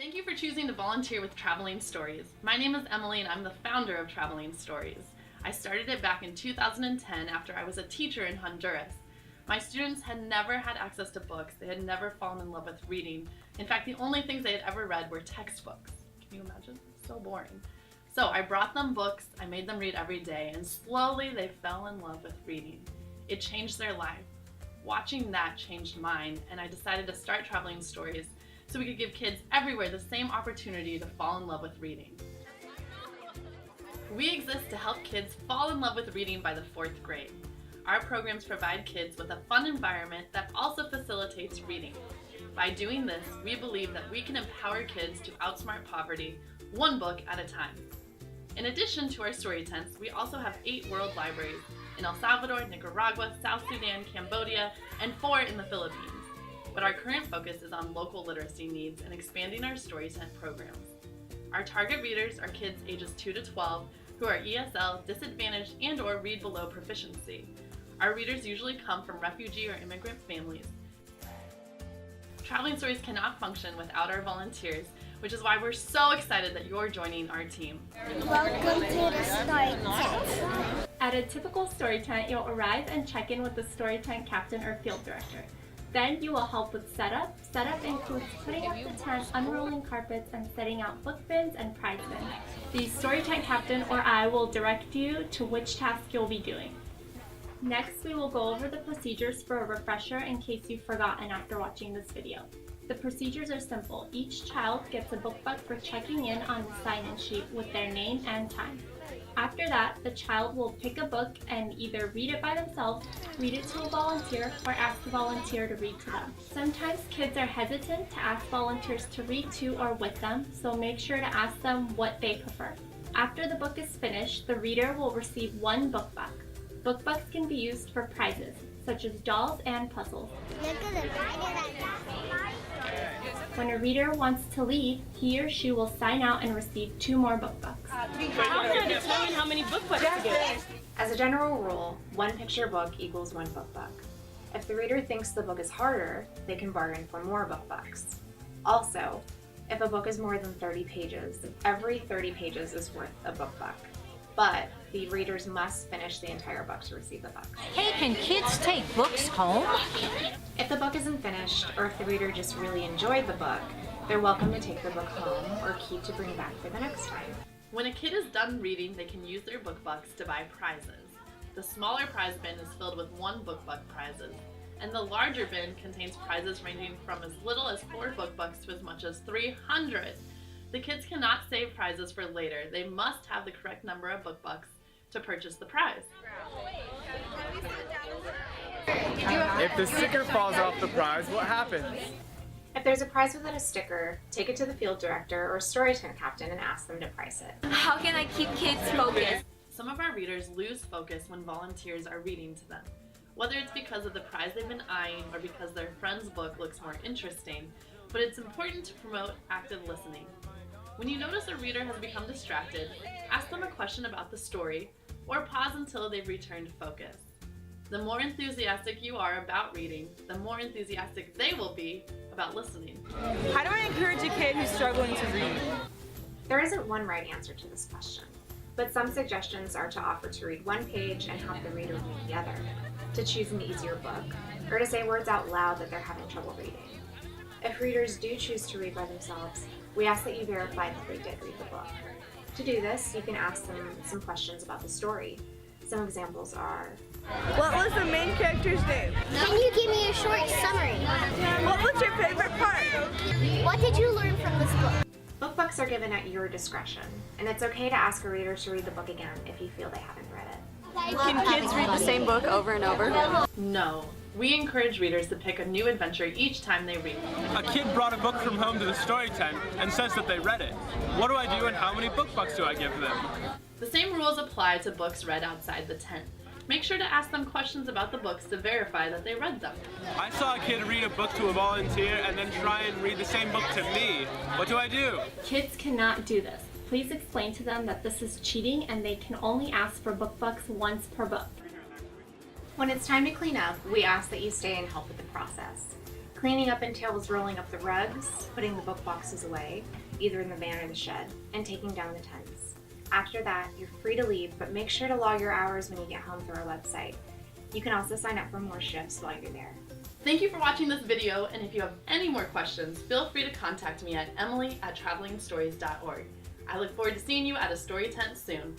Thank you for choosing to volunteer with Traveling Stories. My name is Emily and I'm the founder of Traveling Stories. I started it back in 2010 after I was a teacher in Honduras. My students had never had access to books. They had never fallen in love with reading. In fact, the only things they had ever read were textbooks. Can you imagine? So boring. So I brought them books, I made them read every day, and slowly they fell in love with reading. It changed their life. Watching that changed mine, and I decided to start Traveling Stories so we could give kids everywhere the same opportunity to fall in love with reading. We exist to help kids fall in love with reading by the 4th grade. Our programs provide kids with a fun environment that also facilitates reading. By doing this, we believe that we can empower kids to outsmart poverty, one book at a time. In addition to our story tents, we also have 8 world libraries in El Salvador, Nicaragua, South Sudan, Cambodia, and 4 in the Philippines. But our current focus is on local literacy needs and expanding our story tent programs. Our target readers are kids ages 2 to 12 who are ESL, disadvantaged, and/or read below proficiency. Our readers usually come from refugee or immigrant families. Traveling Stories cannot function without our volunteers, which is why we're so excited that you're joining our team. Welcome to the story tent. At a typical story tent, you'll arrive and check in with the story tent captain or field director. Then you will help with setup. Setup includes putting up the tent, unrolling carpets, and setting out book bins and prize bins. The story tent captain or I will direct you to which task you'll be doing. Next, we will go over the procedures for a refresher in case you've forgotten after watching this video. The procedures are simple. Each child gets a book buck for checking in on the sign-in sheet with their name and time. After that, the child will pick a book and either read it by themselves, read it to a volunteer, or ask the volunteer to read to them. Sometimes kids are hesitant to ask volunteers to read to or with them, so make sure to ask them what they prefer. After the book is finished, the reader will receive 1 book buck. Book bucks can be used for prizes, such as dolls and puzzles. When a reader wants to leave, he or she will sign out and receive 2 more book bucks. How can I determine how many book bucks to get? As a general rule, 1 picture book equals 1 book buck. If the reader thinks the book is harder, they can bargain for more book bucks. Also, if a book is more than 30 pages, every 30 pages is worth a book buck. But the readers must finish the entire book to receive the buck. Hey, can kids take books home? If the book isn't finished, or if the reader just really enjoyed the book, they're welcome to take the book home or keep to bring back for the next time. When a kid is done reading, they can use their book bucks to buy prizes. The smaller prize bin is filled with 1 book buck prizes, and the larger bin contains prizes ranging from as little as 4 book bucks to as much as 300. The kids cannot save prizes for later. They must have the correct number of book bucks to purchase the prize. If the sticker falls off the prize, what happens? If there's a prize without a sticker, take it to the field director or story tent captain and ask them to price it. How can I keep kids focused? Some of our readers lose focus when volunteers are reading to them. Whether it's because of the prize they've been eyeing or because their friend's book looks more interesting, but it's important to promote active listening. When you notice a reader has become distracted, ask them a question about the story or pause until they've returned focus. The more enthusiastic you are about reading, the more enthusiastic they will be about listening. How do I encourage a kid who's struggling to read? There isn't one right answer to this question, but some suggestions are to offer to read 1 page and have the reader read the other, to choose an easier book, or to say words out loud that they're having trouble reading. If readers do choose to read by themselves, we ask that you verify that they did read the book. To do this, you can ask them some questions about the story. Some examples are, What was the main character's name? Can you give me a short summary? What was your favorite part? What did you learn from this book? book bucks are given at your discretion, and it's okay to ask a reader to read the book again if you feel they haven't read it. Can kids read the same book over and over? No. We encourage readers to pick a new adventure each time they read. A kid brought a book from home to the story tent and says that they read it. What do I do and how many book bucks do I give them? The same rules apply to books read outside the tent. Make sure to ask them questions about the books to verify that they read them. I saw a kid read a book to a volunteer and then try and read the same book to me. What do I do? Kids cannot do this. Please explain to them that this is cheating and they can only ask for book bucks once per book. When it's time to clean up, we ask that you stay and help with the process. Cleaning up entails rolling up the rugs, putting the book boxes away, either in the van or the shed, and taking down the tents. After that, you're free to leave, but make sure to log your hours when you get home through our website. You can also sign up for more shifts while you're there. Thank you for watching this video, and if you have any more questions, feel free to contact me at emily@travelingstories.org. I look forward to seeing you at a story tent soon.